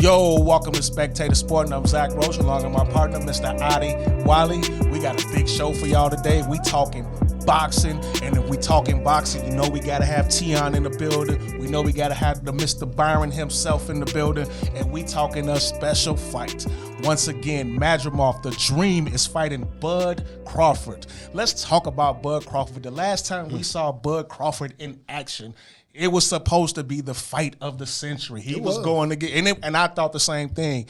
Yo, welcome to Spectator Sporting. I'm Zach Roach, along with my partner, Mr. Adi Wiley. We got a big show for y'all today. We talking boxing, and if we talking boxing, you know we gotta have Tion in the building. We know we gotta have the Mr. Byron himself in the building, and we talking a special fight. Once again, Madrimov, the Dream, is fighting Bud Crawford. Let's talk about Bud Crawford. The last time we saw Bud Crawford in action, it was supposed to be the fight of the century. He was going to get, and I thought the same thing.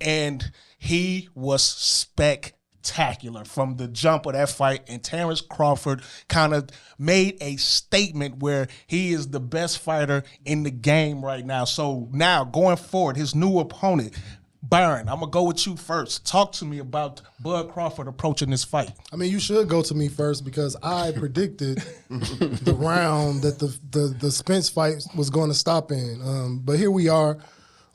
And he was spectacular from the jump of that fight. And Terence Crawford kind of made a statement where he is the best fighter in the game right now. So now going forward, his new opponent, Byron, I'm going to go with you first. Talk to me about Bud Crawford approaching this fight. I mean, you should go to me first because I predicted the round that the Spence fight was going to stop in. But here we are,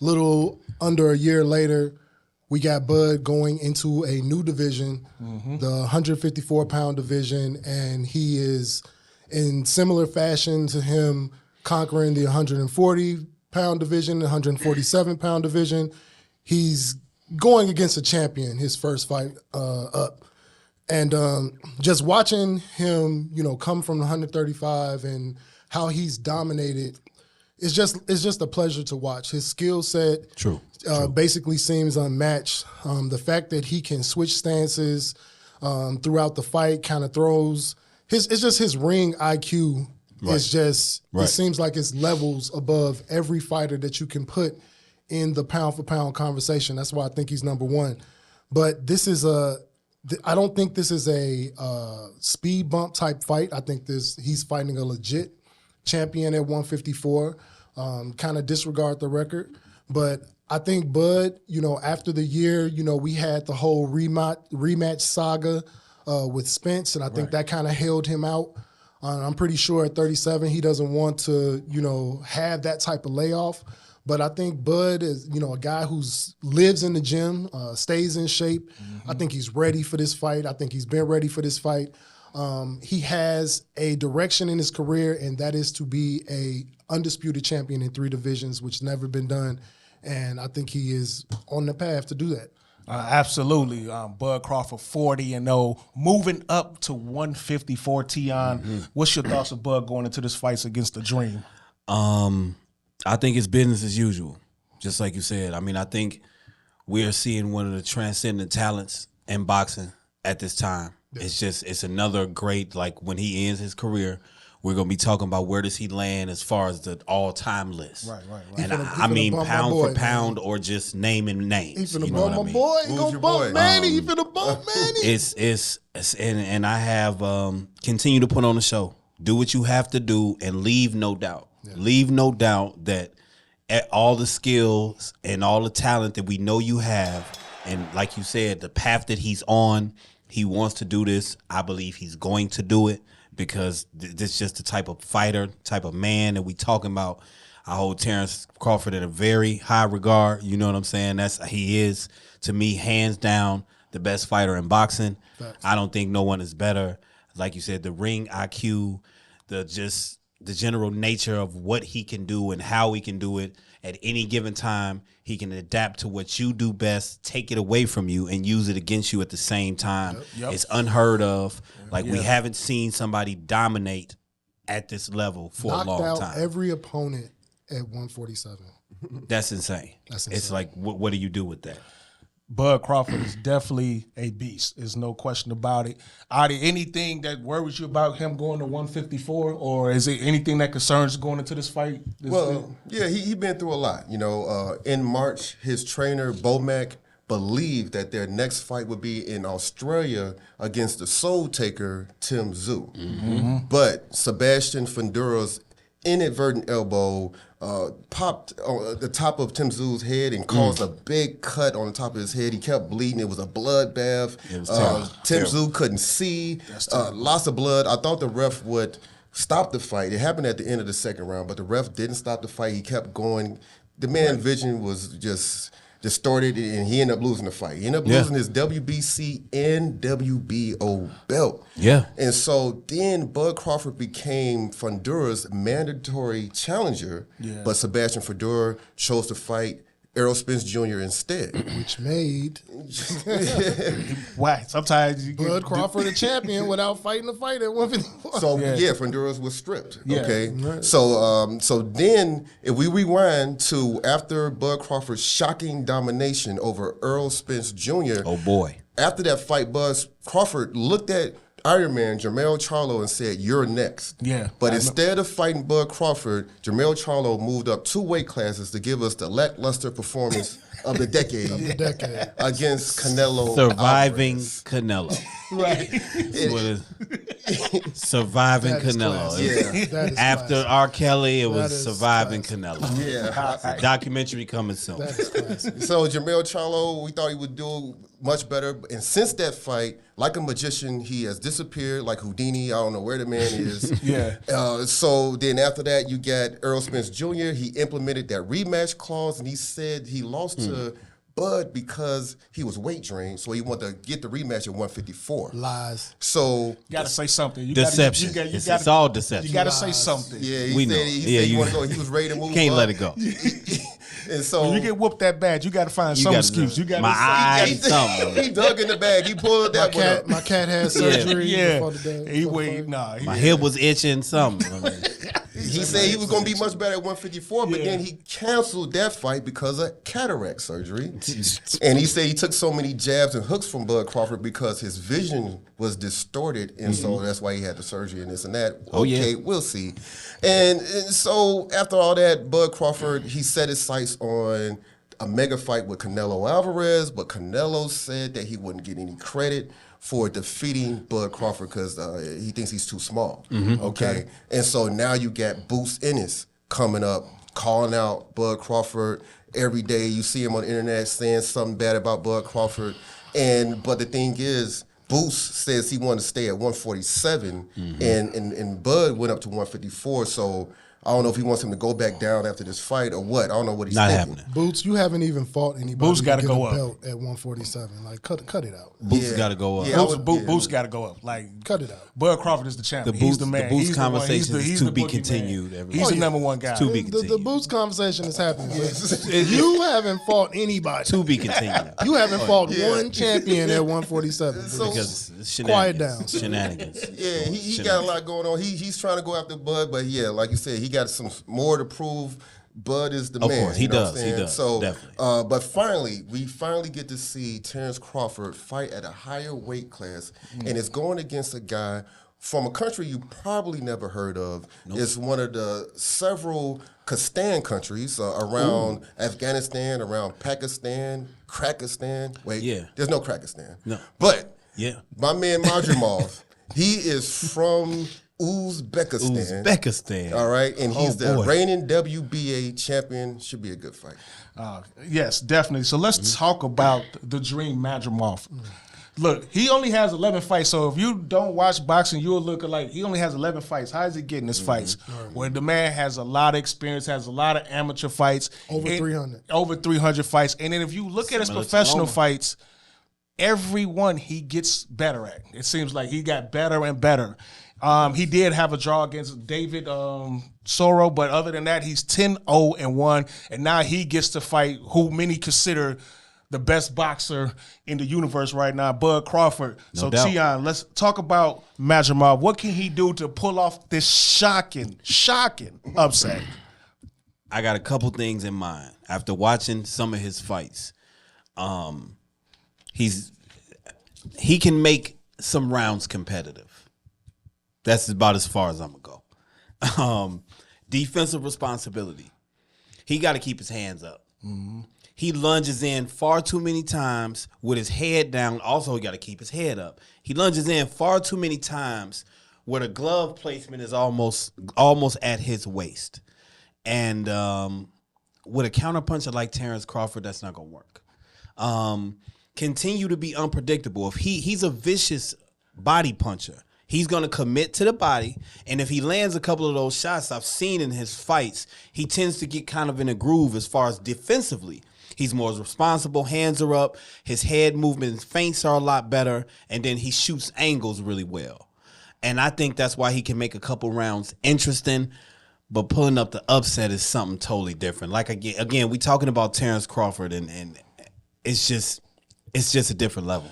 little under a year later. We got Bud going into a new division, the 154-pound division, and he is in similar fashion to him conquering the 140-pound division, the 147-pound division. He's going against a champion, his first fight up. And just watching him, come from the 135 and how he's dominated, it's just a pleasure to watch. His skill set True. Basically seems unmatched. The fact that he can switch stances throughout the fight kind of throws it's just his ring IQ is just it seems like it's levels above every fighter that you can put in the pound-for-pound conversation. That's why I think he's number one. But this is I don't think this is a speed bump type fight. I think he's fighting a legit champion at 154. Kind of disregard the record. But I think Bud, after the year, we had the whole rematch saga with Spence, and I think that kind of held him out. I'm pretty sure at 37 he doesn't want to, have that type of layoff. But I think Bud is, a guy who lives in the gym, stays in shape. I think he's ready for this fight. I think he's been ready for this fight. He has a direction in his career, and that is to be a undisputed champion in 3 divisions, which never been done. And I think he is on the path to do that. Absolutely. Bud Crawford, 40-0, moving up to 154. Tion, what's your thoughts of Bud going into this fight against the Dream? I think it's business as usual, just like you said. I mean, I think we are seeing one of the transcendent talents in boxing at this time. Yeah. It's another great, like when he ends his career, we're going to be talking about where does he land as far as the all-time list. Right. And I mean pound for pound or just naming names. He's finna bump my boy. He gonna bump Manny. He finna bump Manny. And I have continue to put on the show. Do what you have to do and leave no doubt. Yeah. Leave no doubt that all the skills and all the talent that we know you have, and like you said, the path that he's on, he wants to do this. I believe he's going to do it because this is just the type of fighter, type of man that we talking about. I hold Terence Crawford in a very high regard. You know what I'm saying? He is, to me, hands down, the best fighter in boxing. Facts. I don't think no one is better. Like you said, the ring IQ, the general nature of what he can do and how he can do it at any given time. He can adapt to what you do best, take it away from you, and use it against you at the same time. Yep. It's unheard of. Like, we haven't seen somebody dominate at this level for a long time. Knocked out every opponent at 147. That's insane. It's like, what do you do with that? Bud Crawford is definitely a beast. There's no question about it. Adi, anything that worries you about him going to 154, or is it anything that concerns going into this fight? Yeah, he been through a lot. In March, his trainer, Bomac, believed that their next fight would be in Australia against the Soul Taker, Tim Tszyu. But Sebastian Fundura's inadvertent elbow popped on the top of Tim Tszyu's head and caused a big cut on the top of his head. He kept bleeding. It was a bloodbath. Tim Tszyu couldn't see. Lots of blood. I thought the ref would stop the fight. It happened at the end of the second round, but the ref didn't stop the fight. He kept going. The man's vision was just distorted, and he ended up losing the fight. He ended up losing his WBC and WBO belt. Yeah. And so then Bud Crawford became Fundura's mandatory challenger, but Sebastian Fundura chose to fight Errol Spence Jr. instead. Which made Why? Sometimes you Bud Crawford a champion without fighting the fight at 154. So Honduras was stripped. Yeah. Okay, Right. so then if we rewind to after Bud Crawford's shocking domination over Errol Spence Jr. Oh boy. After that fight, Bud Crawford looked at Iron Man Jermell Charlo and said, "You're next." Yeah. But instead of fighting Bud Crawford, Jermell Charlo moved up 2 weight classes to give us the lackluster performance of the decade against Canelo Surviving Alvarez. Canelo. right. Surviving That is Canelo. classic. Yeah. That is After classic. R. Kelly, it was is Surviving Canelo. Yeah. Documentary coming soon. That is classic. So Jermell Charlo, we thought he would do much better. And since that fight, like a magician, he has disappeared like Houdini. I don't know where the man is. Yeah. So then after that, you got Errol Spence Jr. He implemented that rematch clause, and he said he lost to Bud because he was weight drained, so he wanted to get the rematch at 154. Lies. So You gotta say something. You Deception. Gotta, It's all deception. You gotta say something. yeah, he We said know. he Yeah, said he you- wanted to go. He was ready to move. Can't up. let it go. And so When you get whooped that bad, you gotta find some gotta- excuse. You gotta my say, eyes, something. he dug in the bag. He pulled that one up. My cat had surgery Yeah. before the day. He before the wait. fight. Nah. My hip was itching, something. I mean, He said he was going to be much better at 154, but Yeah. then he canceled that fight because of cataract surgery. And he said he took so many jabs and hooks from Bud Crawford because his vision was distorted, and so that's why he had the surgery and this and that. Oh, yeah. Okay, we'll see. And so after all that, Bud Crawford, he set his sights on a mega fight with Canelo Alvarez, but Canelo said that he wouldn't get any credit for defeating Bud Crawford because he thinks he's too small. Okay. And so now you got Boots Ennis coming up, calling out Bud Crawford every day. You see him on the internet saying something bad about Bud Crawford. But the thing is, Boots says he wanted to stay at 147, and Bud went up to 154. So I don't know if he wants him to go back down after this fight or what. I don't know what he's Not thinking. happening. Boots, you haven't even fought anybody. Boots to gotta get go a up. belt at 147. Like cut it out. Boots Yeah. got to go up. Yeah. Boots gotta go up. Like Cut it out. Bud Crawford is the champion. The He's Boots- the man. the Boots He's one. conversation is he's to the be boogeyman. continued, everybody. He's the number one guy. To be The continued. Boots conversation is happening. You haven't fought anybody. To be continued. You haven't fought one champion at 147. So- Because it's Quiet shenanigans. down. Shenanigans. Yeah, he got a lot going on. He's trying to go after Bud, but yeah, like you said, he got some more to prove. Bud is the Of man. course, he you know what I'm does, he saying? does, So, definitely. but we finally get to see Terence Crawford fight at a higher weight class, and it's going against a guy from a country you probably never heard of. It's one of the several Kastan countries around Afghanistan, around Pakistan, Krakistan. Wait, Yeah. there's no Krakistan. No. But Yeah. my man Madrimov, he is from Uzbekistan. Uzbekistan. All right, and he's the boy. reigning WBA champion. Should be a good fight. Yes, definitely. So let's talk about the Dream Madrimov. Look, he only has 11 fights. So if you don't watch boxing, you'll look like he only has 11 fights. How is he getting his fights? Where the man has a lot of experience, has a lot of amateur fights. Over 300. Over 300 fights. And then if you look at his Similar to professional Loma. fights, every one he gets better at. It seems like he got better and better. He did have a draw against David Soro, but other than that, he's 10-0-1, and now he gets to fight who many consider the best boxer in the universe right now, Bud Crawford. No doubt. Tion, let's talk about Madrimov. What can he do to pull off this shocking upset? I got a couple things in mind after watching some of his fights. He can make some rounds competitive. That's about as far as I'm gonna go. Defensive responsibility. He got to keep his hands up. He lunges in far too many times with his head down. Also, he got to keep his head up. He lunges in far too many times where the glove placement is almost at his waist. And with a counterpuncher like Terence Crawford, that's not gonna work. Continue to be unpredictable. If he's a vicious body puncher, he's going to commit to the body, and if he lands a couple of those shots I've seen in his fights, he tends to get kind of in a groove as far as defensively. He's more responsible, hands are up, his head movement and feints are a lot better, and then he shoots angles really well. And I think that's why he can make a couple rounds interesting. but pulling up the upset is something totally different. Like again, we talking about Terence Crawford, and it's just a different level.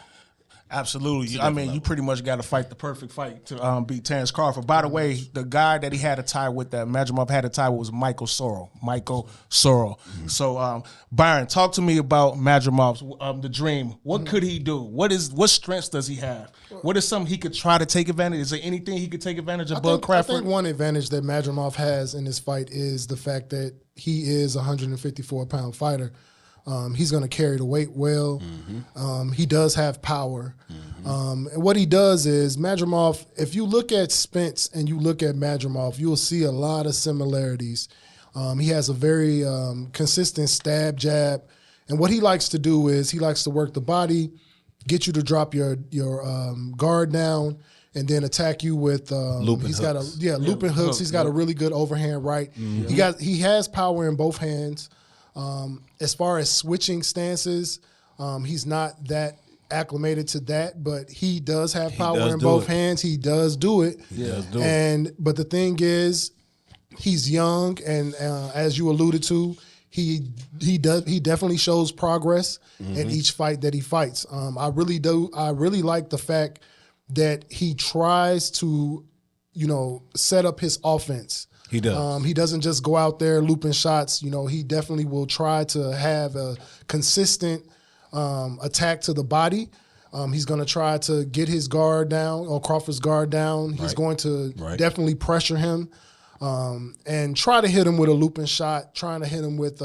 Absolutely. I mean, you pretty much got to fight the perfect fight to beat Terence Crawford. By the way, the guy that he had a tie with, that Madrimov had a tie with, was Michael Sorrell. Mm-hmm. So, Byron, talk to me about Madrimov's The Dream. What could he do? What strengths does he have? What is something he could try to take advantage? Is there anything he could take advantage of Bud Crawford? I think one advantage that Madrimov has in this fight is the fact that he is a 154-pound fighter. He's going to carry the weight well. Mm-hmm. He does have power. Mm-hmm. And what he does is, Madrimov, if you look at Spence and you look at Madrimov, you'll see a lot of similarities. He has a very consistent stab, jab. And what he likes to do is he likes to work the body, get you to drop your guard down, and then attack you with looping hooks. Looping hooks. He's got a really good overhand right. Mm-hmm. He has power in both hands. As far as switching stances, he's not that acclimated to that, but he does have power in both hands. He does do it. But the thing is, he's young, and as you alluded to, he definitely shows progress in each fight that he fights. I really like the fact that he tries to, set up his offense. He does. He doesn't just go out there looping shots. He definitely will try to have a consistent attack to the body. He's going to try to get his guard down, or Crawford's guard down. He's going to definitely pressure him and try to hit him with a looping shot, trying to hit him with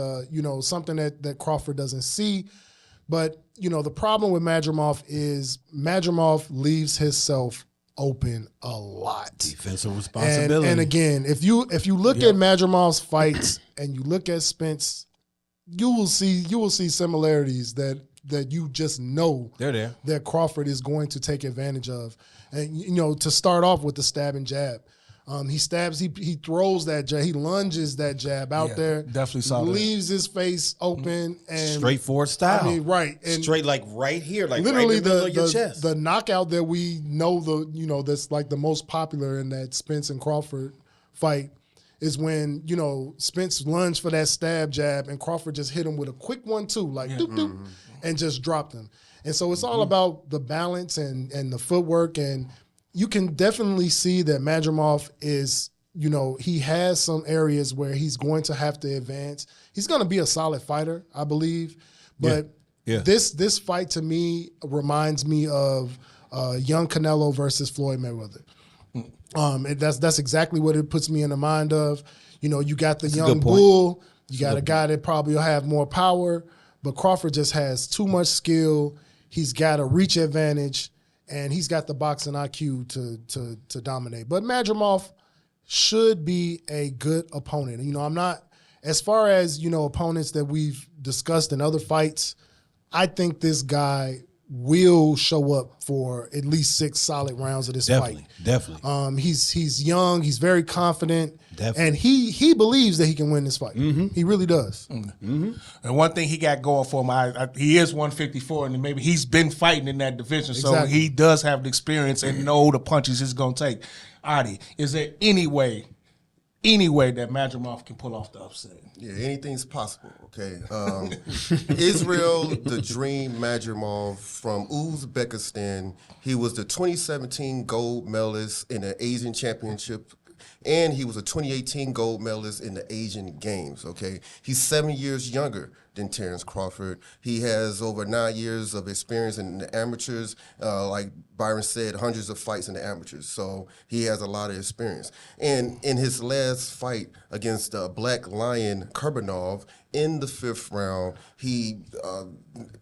something that Crawford doesn't see. But, the problem with Madrimov is Madrimov leaves himself open a lot. Defensive responsibility. And again, if you look at Madrimov's fights and you look at Spence, you will see similarities that you just know they're there, that Crawford is going to take advantage of. And to start off with the stab and jab. He stabs, he throws that jab, he lunges that jab out there. Definitely saw that. Leaves his face open and straightforward style. I mean, right. And straight, like right here, like literally right in the middle of your chest. The knockout that we know that's like the most popular in that Spence and Crawford fight is when, Spence lunged for that stab jab and Crawford just hit him with a quick 1-2, like doop doop, and just dropped him. And so it's all about the balance and the footwork, and you can definitely see that Madrimov is, he has some areas where he's going to have to advance. He's going to be a solid fighter, I believe. But this fight to me reminds me of young Canelo versus Floyd Mayweather. That's exactly what it puts me in the mind of. You got the young bull, you got a guy that probably will have more power, but Crawford just has too much skill. He's got a reach advantage, and he's got the boxing IQ to dominate. But Madrimov should be a good opponent. I'm not, as far as, opponents that we've discussed in other fights, I think this guy will show up for at least 6 solid rounds of this fight. Definitely. He's young, he's very confident, definitely. And he believes that he can win this fight. Mm-hmm. He really does. Mm-hmm. And one thing he got going for him, he is 154, and maybe he's been fighting in that division, so he does have the experience and know the punches he's going to take. Adi, is there any way that Madrimov can pull off the upset? Yeah, anything's possible, okay? Israil The Dream Madrimov from Uzbekistan. He was the 2017 gold medalist in the Asian Championship, and he was a 2018 gold medalist in the Asian Games, okay? He's 7 years younger than Terence Crawford. He has over 9 years of experience in the amateurs. Like Byron said, hundreds of fights in the amateurs. So he has a lot of experience. And in his last fight against Black Lion Kurbanov in the 5th round, he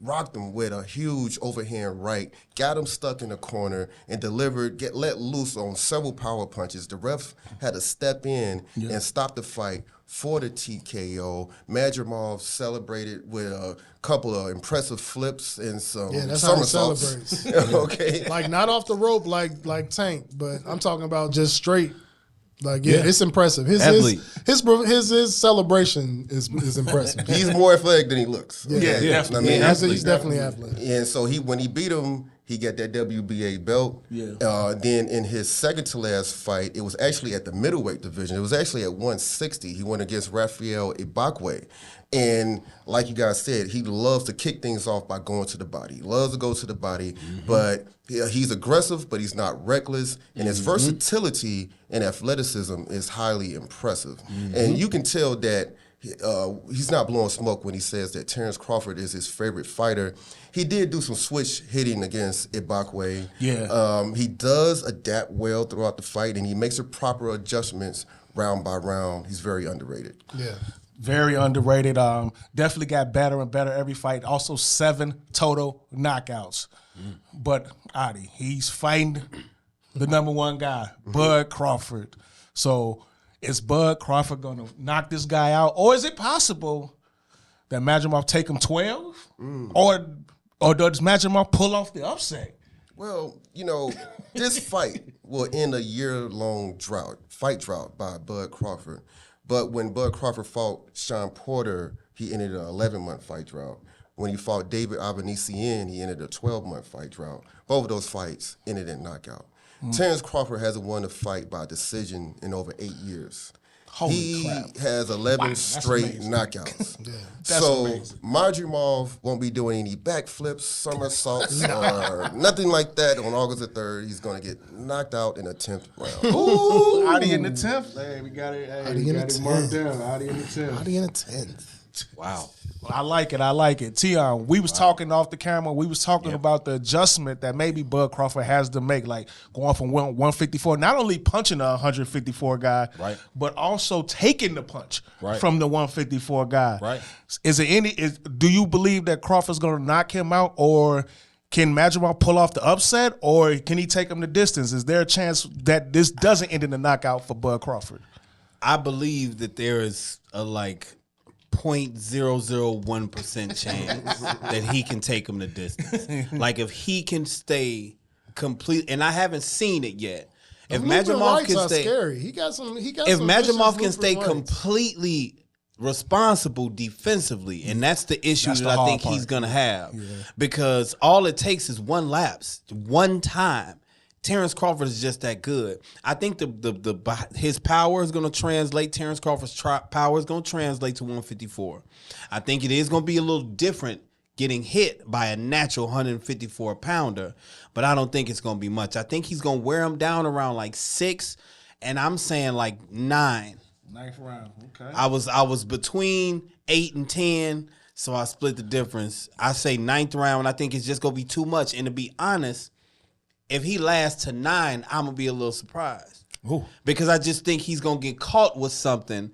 rocked him with a huge overhand right, got him stuck in the corner, and let loose on several power punches. The ref had to step in and stop the fight for the TKO. Madrimov celebrated with a couple of impressive flips and some somersaults. Okay, like not off the rope like Tank, but I'm talking about just straight. It's impressive. His celebration is impressive. He's more athletic than he looks. Okay? Definitely. He's definitely athletic. And so when he beat him He got that WBA belt. Yeah. Then in his second to last fight, it was actually at the middleweight division. It was actually at 160. He went against Rafael Ibakwe. And like you guys said, he loves to kick things off by going to the body. He loves to go to the body, but he's aggressive, but he's not reckless. And his versatility and athleticism is highly impressive. And you can tell that he's not blowing smoke when he says that Terence Crawford is his favorite fighter. He did do some switch hitting against Ibakwe. Yeah. He does adapt well throughout the fight, and he makes the proper adjustments round by round. He's very underrated. Yeah. Very underrated. Definitely got better and better every fight. Also 7 total knockouts. But Adi, he's fighting the number 1 guy, Bud Crawford. So is Bud Crawford going to knock this guy out? Or is it possible that Madrimov take him 12? Or does Madrimov pull off the upset? Well, this fight will end a year-long fight drought by Bud Crawford. But when Bud Crawford fought Sean Porter, he ended an 11-month fight drought. When he fought David Abanesian, he ended a 12-month fight drought. Both of those fights ended in knockout. Terence Crawford hasn't won a fight by decision in over 8 years. Holy crap. He has 11 Wow, straight amazing. knockouts. That's so amazing. Madrimov won't be doing any backflips, somersaults, or nothing like that on August the 3rd. He's going to get knocked out in the 10th round. Ooh, Adi in the 10th. Hey, we got it. Hey, Adi we in got the it marked 10th. down. Adi in the 10th. Adi in the 10th. Wow. I like it. Tion, we was talking off the camera. We was talking about the adjustment that maybe Bud Crawford has to make, like going from 154, not only punching a 154 guy, right, but also taking the punch right from the 154 guy. Right. Do you believe that Crawford's going to knock him out, or can Madrimov pull off the upset, or can he take him the distance? Is there a chance that this doesn't end in a knockout for Bud Crawford? I believe that there is a 0.001% chance that he can take him the distance. Like if he can stay complete, and I haven't seen it yet. If Madrimov can stay, scary. He got some. If Madrimov can stay completely responsible defensively, and that's the issue that I think he's gonna have, because all it takes is one lapse, one time. Terence Crawford is just that good. I think his power is going to translate. Terence Crawford's power is going to translate to 154. I think it is going to be a little different getting hit by a natural 154 pounder, but I don't think it's going to be much. I think he's going to wear him down around 6, and I'm saying 9. 9th round. Okay. I was between 8 and 10, so I split the difference. I say 9th round. I think it's just going to be too much, and to be honest, if he lasts to 9, I'm going to be a little surprised. Ooh. Because I just think he's going to get caught with something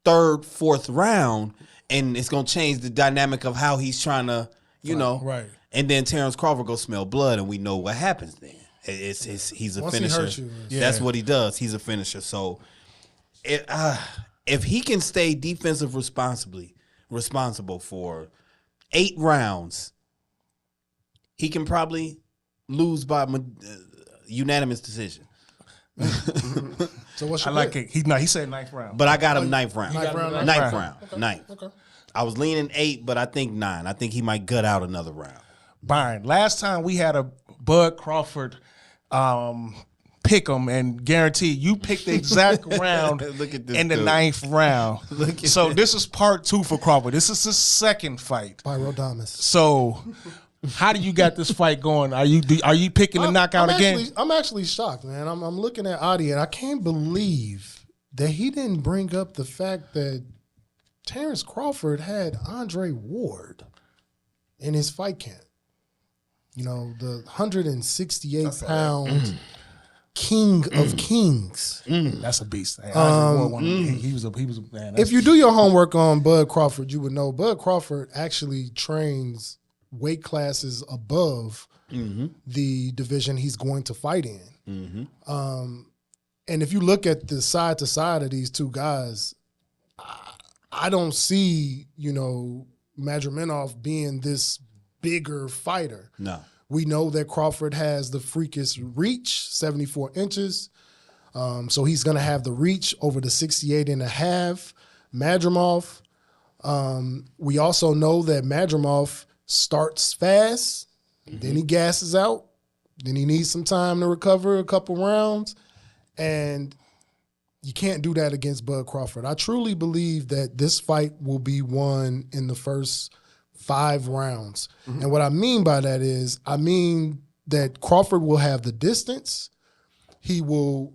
3rd, 4th round, and it's going to change the dynamic of how he's trying to, Right. And then Terence Crawford go smell blood, and we know what happens then. He's a Once he finisher. hurts you, That's what he does. He's a finisher. So if he can stay defensive responsible for 8 rounds, he can probably lose by unanimous decision. So what's your I like pick? it. He said 9th round. But I got him 9th round. 9th round. 9th round. Okay. 9th. Okay. I was leaning 8, but I think 9. I think he might gut out another round. Byron, last time we had a Bud Crawford pick him and guarantee you picked the exact round Look at this in the dude. 9th round. So this is part 2 for Crawford. This is his second fight. Pyrodamus. So how do you got this fight going? Are you picking the knockout again? I'm actually shocked, man. I'm looking at Adi, and I can't believe that he didn't bring up the fact that Terence Crawford had Andre Ward in his fight camp. The 168-pound king of kings. That's a beast. Hey, Andre Ward, he was man. If you do your homework on Bud Crawford, you would know Bud Crawford actually trains weight classes above the division he's going to fight in. And if you look at the side to side of these two guys, I don't see, Madrimov being this bigger fighter. No. We know that Crawford has the freakish reach, 74 inches. So he's going to have the reach over the 68 and a half. Madrimov, we also know that Madrimov starts fast Then he gasses out. Then he needs some time to recover a couple rounds. And you can't do that against Bud Crawford. I truly believe that this fight will be won in the first 5 rounds. And what I mean by that is, I mean that Crawford will have the distance. He will,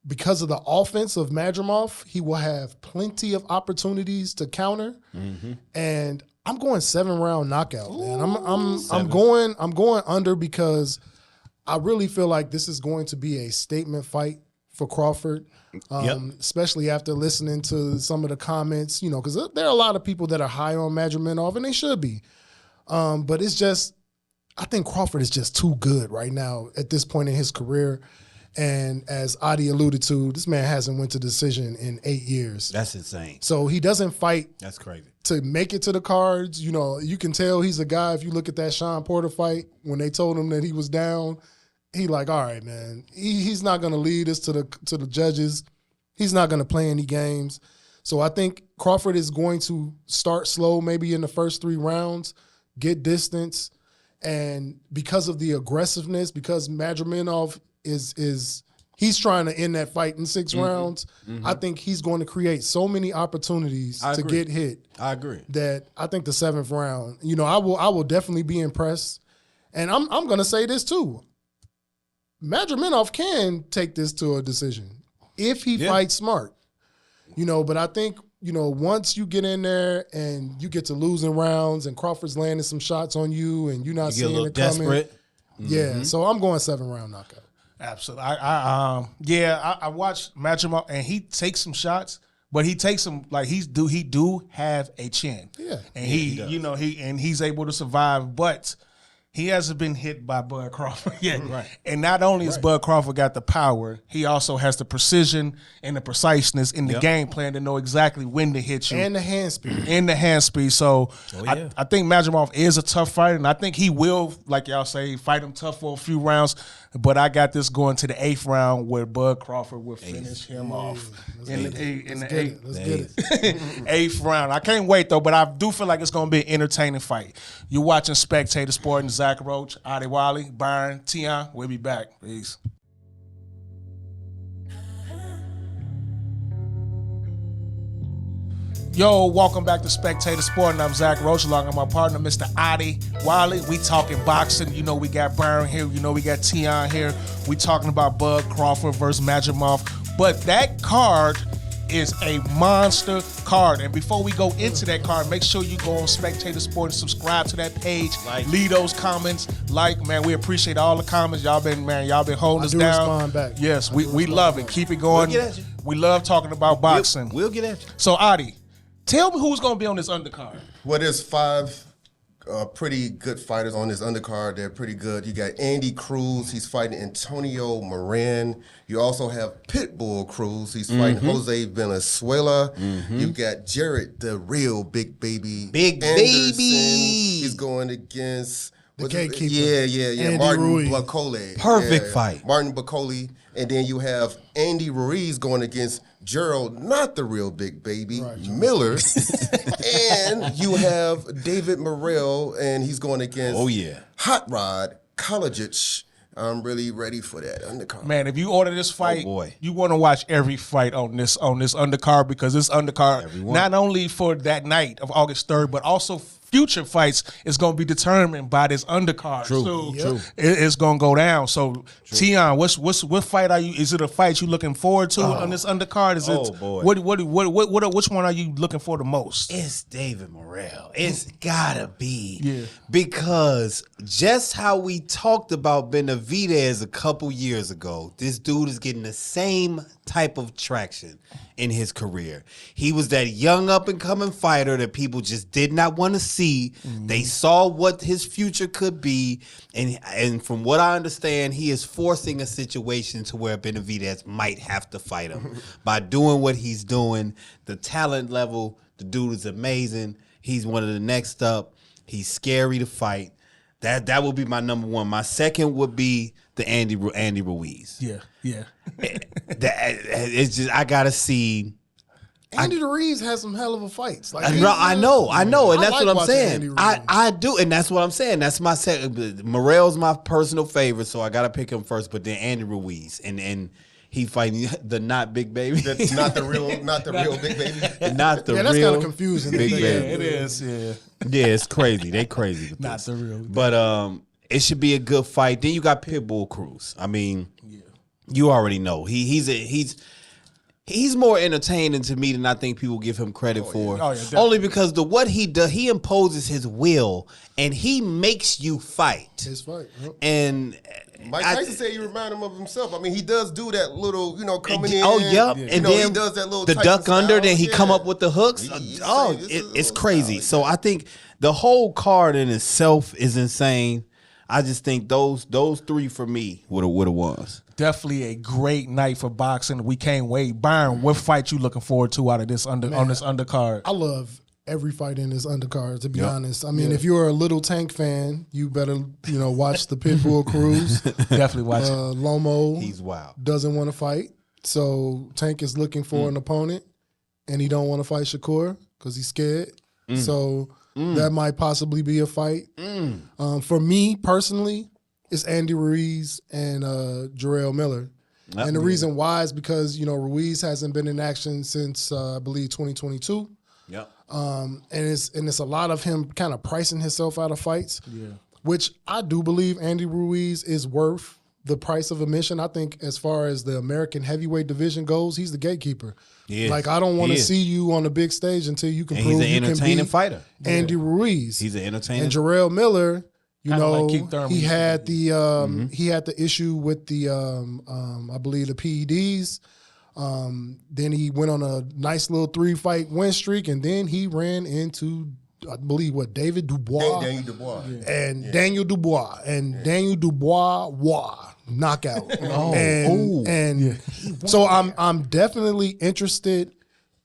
because of the offense of Madrimov, he will have plenty of opportunities to counter. And I'm going 7-round knockout, man. I'm going under because I really feel like this is going to be a statement fight for Crawford. Especially after listening to some of the comments, because there are a lot of people that are high on Madrimov, and they should be. But it's just, I think Crawford is just too good right now at this point in his career. And as Adi alluded to, this man hasn't went to decision in 8 years. That's insane. So he doesn't fight. That's crazy. To make it to the cards. You can tell he's a guy, if you look at that Sean Porter fight, when they told him that he was down, he like, all right, man, he's not going to lead us to the judges. He's not going to play any games. So I think Crawford is going to start slow maybe in the first 3 rounds, get distance. And because of the aggressiveness, because Madrimov he's trying to end that fight in 6 rounds, I think he's going to create so many opportunities to get hit. I agree. That I think the 7th round, I will definitely be impressed. And I'm going to say this too. Madrimov can take this to a decision if he fights smart, but I think, once you get in there and you get to losing rounds and Crawford's landing some shots on you and you're not seeing it coming. Desperate. Yeah, so I'm going 7-round knockout. Absolutely. I watched Madrimov and he takes some shots, but he takes them like he do have a chin. Yeah. And he's able to survive, but he hasn't been hit by Bud Crawford yet. Right. And not only has Bud Crawford got the power, he also has the precision and the preciseness in the game plan to know exactly when to hit you. And the hand speed. So I think Madrimov is a tough fighter, and I think he will, like y'all say, fight him tough for a few rounds. But I got this going to the 8th round where Bud Crawford will finish him off in the 8th round. I can't wait, though, but I do feel like it's going to be an entertaining fight. You're watching Spectator Sporting. Zach Roach, Adi Wiley, Byron, Tion. We'll be back. Peace. Yo, welcome back to Spectator Sporting. I'm Zach Roach, along with my partner, Mr. Adi Wiley. We talking boxing. We got Byron here. We got Tion here. We talking about Bud Crawford versus Madrimov. But that card is a monster card. And before we go into that card, make sure you go on Spectator Sporting, subscribe to that page, leave those comments. Man, we appreciate all the comments. Y'all been holding us down. Respond back. Yes, we love it. Keep it going. We'll get at you. We love talking about boxing. We'll get at you. So, Adi, tell me who's going to be on this undercard. Well, there's 5 pretty good fighters on this undercard. They're pretty good. You got Andy Cruz. He's fighting Antonio Moran. You also have Pitbull Cruz. He's fighting Jose Venezuela. You got Jared, the real big baby. Anderson. He's going against the gatekeeper. Yeah. Martin Bacoli. Perfect fight. Martin Bacoli. And then you have Andy Ruiz going against Gerald, not the real big baby, Miller. And you have David Morrel, and he's going against Hot Rod Kalajic. I'm really ready for that undercard. Man, if you order this fight, you want to watch every fight on this undercard, because this undercard, not only for that night of August 3rd, but also future fights is going to be determined by this undercard. True. It's going to go down. So, Tion, what fight are you? Is it a fight you looking forward to on this undercard? Is it? Which one are you looking for the most? It's David Morrel. It's gotta be because just how we talked about Benavidez a couple years ago, this dude is getting the same type of traction in his career. He was that young up and coming fighter that people just did not want to see. They saw what his future could be, and from what I understand, he is forcing a situation to where Benavidez might have to fight him by doing what he's doing. The talent level, the dude is amazing. He's one of the next up. He's scary to fight. That would be my number one. My second would be the Andy Ruiz. Yeah. It's just, I gotta see Andy Ruiz has some hell of a fights. Like, I know, and that's like what I'm watching saying. Andy Ruiz. I do, and that's what I'm saying. That's my second. Morrel's my personal favorite, so I gotta pick him first. But then Andy Ruiz, and he fighting the not big baby. That's not the real big baby. Not the yeah, that's real kind of confusing. big baby. It is. Yeah. Yeah, it's crazy. They crazy. With Not this. the real. But it should be a good fight. Then you got Pitbull Cruz. I mean, you already know he's more entertaining to me than I think people give him credit for. Oh, yeah, only because what he does, he imposes his will and he makes you fight. His fight. Yep. And Mike Tyson said you remind him of himself. I mean, he does do that little, coming in. Oh, yep. You And know, then he does that little the Tyson duck under, style. then he come Yeah. up with the hooks. It's crazy. style. So I think the whole card in itself is insane. I just think those three for me would have was. Definitely a great night for boxing. We can't wait. Byron, what fight you looking forward to out of this on this undercard? I love every fight in this undercard, to be honest. I mean, if you're a Little Tank fan, you better, watch the Pitbull Cruz. Definitely watch it. Lomo He's wild. doesn't want to fight. So Tank is looking for an opponent, and he don't want to fight Shakur because he's scared. So that might possibly be a fight. For me personally, it's Andy Ruiz and Jarrell Miller. And the reason why is because, Ruiz hasn't been in action since, I believe, 2022. Yep. And it's a lot of him kind of pricing himself out of fights, which I do believe Andy Ruiz is worth the price of admission. I think as far as the American heavyweight division goes, he's the gatekeeper. Like, I don't want to see you on the big stage until you can prove he's an you can entertaining beat fighter. Andy Ruiz. He's an entertainer. And Jarrell Miller, Kinda like Keith Thurman he used to had the he had the issue with the I believe the PEDs. Then he went on a nice little 3-fight win streak, and then he ran into, I believe, David Dubois. Daniel Dubois. And Daniel Dubois. And Daniel Dubois knockout. So I'm definitely interested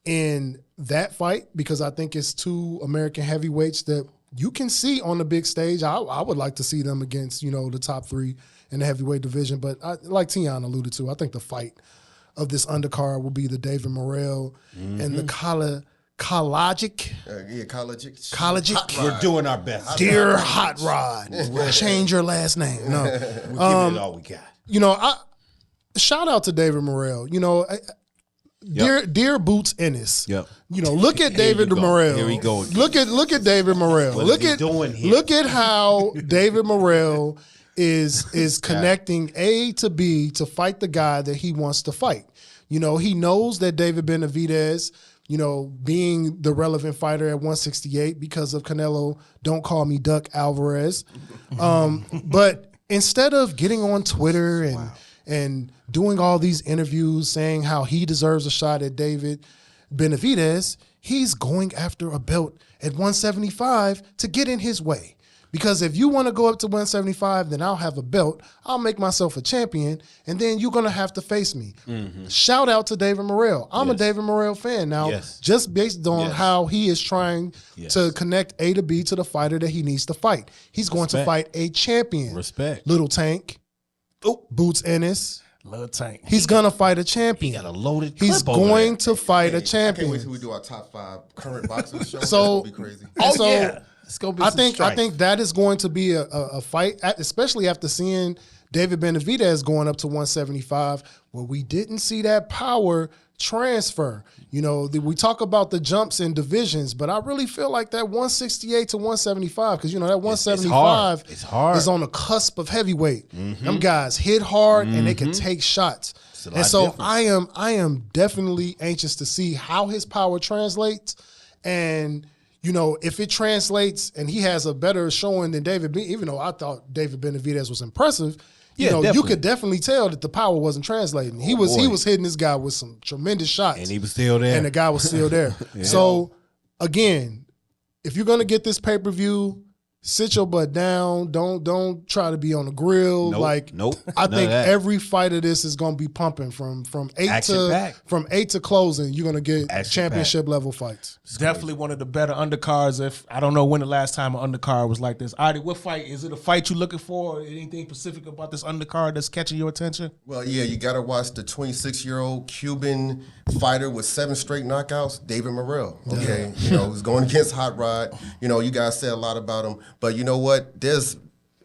in that fight because I think it's two American heavyweights that you can see on the big stage. I would like to see them against, the top 3 in the heavyweight division. But like Tion alluded to, I think the fight of this undercard will be the David Morrel and the Kalajic. Kalajic. We're doing our best. Dear Hot Rod. Change your last name. No. We're giving it all we got. Shout out to David Morrel. Dear Boots Ennis. Yep. Look at David Morrel. Here we go again. Look at David Morrel. What is he doing here? Look at how David Morrel is connecting A to B to fight the guy that he wants to fight. He knows that David Benavidez, being the relevant fighter at 168 because of Canelo, don't call me Duck Alvarez. But instead of getting on Twitter and doing all these interviews saying how he deserves a shot at David Benavidez, he's going after a belt at 175 to get in his way. Because if you want to go up to 175, then I'll have a belt. I'll make myself a champion, and then you're going to have to face me. Shout out to David Morrel. I'm a David Morrel fan now, just based on how he is trying to connect A to B to the fighter that he needs to fight. He's going to fight a champion. Respect. Little Tank. Boots Ennis. Little Tank. He's going to fight a champion. He got a loaded He's clip over going there. to fight a I can't champion. wait till we do our top 5 current boxing shows. So- That's gonna be crazy. So, It's gonna be I some think strife. that is going to be a fight, especially after seeing David Benavidez going up to 175, where we didn't see that power transfer. We talk about the jumps in divisions, but I really feel like that 168 to 175, because that 175 it's hard. is on the cusp of heavyweight. Them guys hit hard and they can take shots. a And lot so different. I am definitely anxious to see how his power translates. And if it translates and he has a better showing than David, even though I thought David Benavidez was impressive, you definitely. could definitely tell that the power wasn't translating. He was hitting this guy with some tremendous shots, And he was still there. and the guy was still there. So again, if you're gonna get this pay-per-view, sit your butt down. Don't try to be on the grill. Nope. I None think of that. every fight of this is gonna be pumping from eight to closing. You're gonna get championship level fights. It's definitely one of the better undercards. If I don't know when the last time an undercard was like this. Adi, what fight is it? A fight you looking for? Or anything specific about this undercard that's catching your attention? Well, yeah, you got to watch the 26-year-old Cuban fighter with 7 straight knockouts, David Morrel. Okay, he's going against Hot Rod. You guys said a lot about him, but you know what?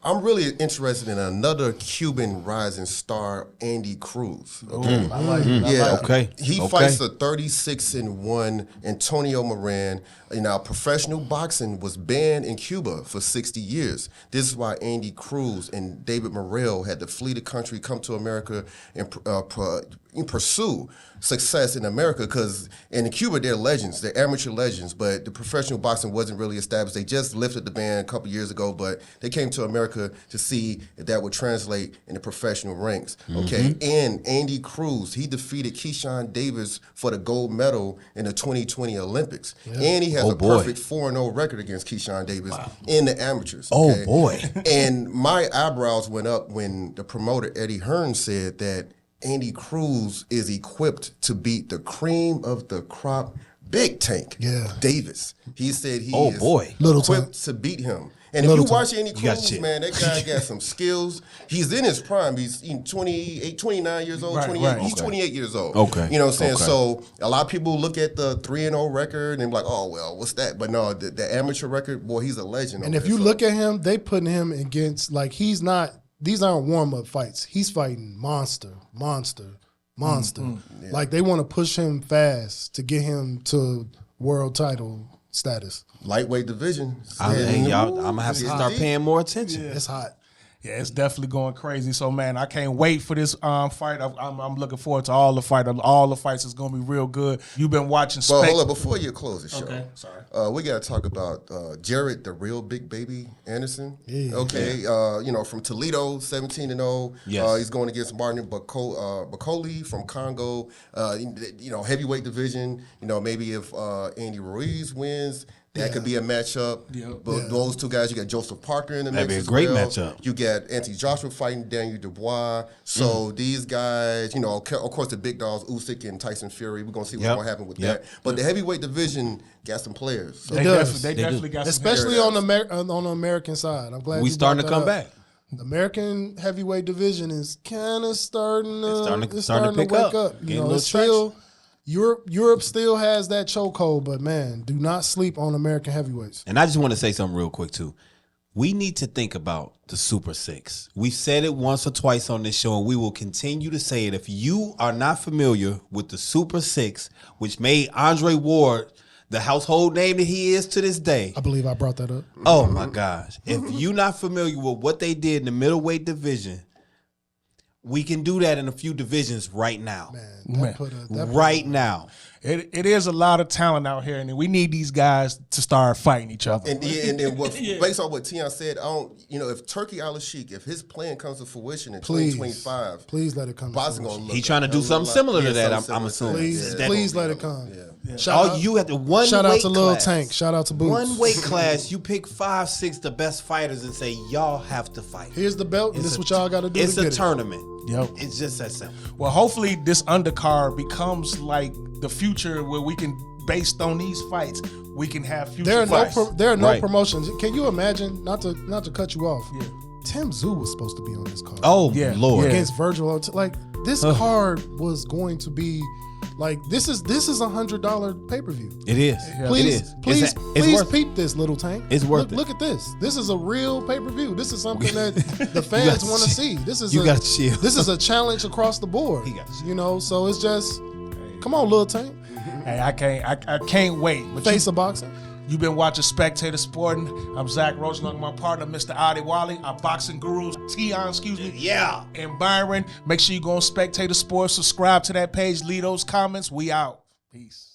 I'm really interested in another Cuban rising star, Andy Cruz. Okay, I like it. Okay. He fights a 36-1 Antonio Moran. Now, professional boxing was banned in Cuba for 60 years. This is why Andy Cruz and David Morrel had to flee the country, come to America, and pursue success in America. Because in Cuba, they're legends, they're amateur legends, but the professional boxing wasn't really established. They just lifted the ban a couple years ago, but they came to America to see if that would translate in the professional ranks. Okay, and Andy Cruz, he defeated Keyshawn Davis for the gold medal in the 2020 Olympics, and he has a perfect 4-0 record against Keyshawn Davis in the amateurs. Okay? Oh boy! And my eyebrows went up when the promoter Eddie Hearn said that Andy Cruz is equipped to beat the cream of the crop Big Tank Davis. He said he is equipped to beat him. And if you watch Andy Cruz, man, that guy got some skills. He's in his prime. He's 29 years old, 28. He's 28 years old. Okay. You know what I'm saying? So a lot of people look at the 3-0 record and be like, oh, well, what's that? But no, the amateur record, boy, he's a legend. And if you look at him, they putting him against, like, these aren't warm-up fights. He's fighting monster. Like, they want to push him fast to get him to world title status. Lightweight division. I'm going to have to start paying more attention. It's hot. Yeah, it's definitely going crazy. So, man, I can't wait for this fight. I'm looking forward to all the fight. All the fights is going to be real good. You've been watching. Well, hold up before you close the show. Okay, sorry. We got to talk about Jared, the real big baby Anderson. Yeah. Okay, from Toledo, 17-0. Yes. He's going against Martin Bakoli from Congo. Heavyweight division. Maybe if Andy Ruiz wins, that could be a matchup. But those two guys, you got Joseph Parker in the mix. That'd be a as great well. matchup. You got Anthony Joshua fighting Daniel Dubois. So these guys, of course, the big dogs, Usyk and Tyson Fury. We're gonna see what's gonna happen with that. But the heavyweight division got some players. So They definitely got some especially on the American side. I'm glad We you starting to brought come that up. back. The American heavyweight division is kind of starting to pick wake up. Getting a little It's still Europe still has that chokehold, but man, do not sleep on American heavyweights. And I just want to say something real quick too. We need to think about the Super Six. We've said it once or twice on this show, and we will continue to say it. If you are not familiar with the Super Six, which made Andre Ward the household name that he is to this day. I believe I brought that up. Oh my gosh. If you're not familiar with what they did in the middleweight division, we can do that in a few divisions right now. Right now. It is a lot of talent out here, and we need these guys to start fighting each other. And then based on what Tion said, if Turkey Al-Sheikh, if his plan comes to fruition in 2025, please let it come. He's trying to do something similar to that. I'm assuming. Please let it come. Yeah. Shout out to Lil Tank. Shout out to Boots. One weight class, you pick 5, 6 the best fighters and say y'all have to fight. Here's the belt. This is what y'all got to do. It's a tournament. Yep. It's just that simple. Well, hopefully this undercard becomes like the future where we can, based on these fights, we can have future fights. There are no promotions. Can you imagine? Not to cut you off. Yeah. Tim Tszyu was supposed to be on this card. Oh Lord! Against Virgil, this card was going to be. Like this is $100 pay-per-view. It is. Please peep this, Little Tank. It's worth it. Look at this. This is a real pay-per-view. This is something that the fans want to see. This is This is a challenge across the board. So it's just come on, Little Tank. Hey, I can't wait. But Face of boxing. You've been watching Spectator Sporting. I'm Zach Roach, along with my partner, Mr. Adi Wally, our boxing gurus, Tion, Yeah. And Byron. Make sure you go on Spectator Sports, subscribe to that page, leave those comments. We out. Peace.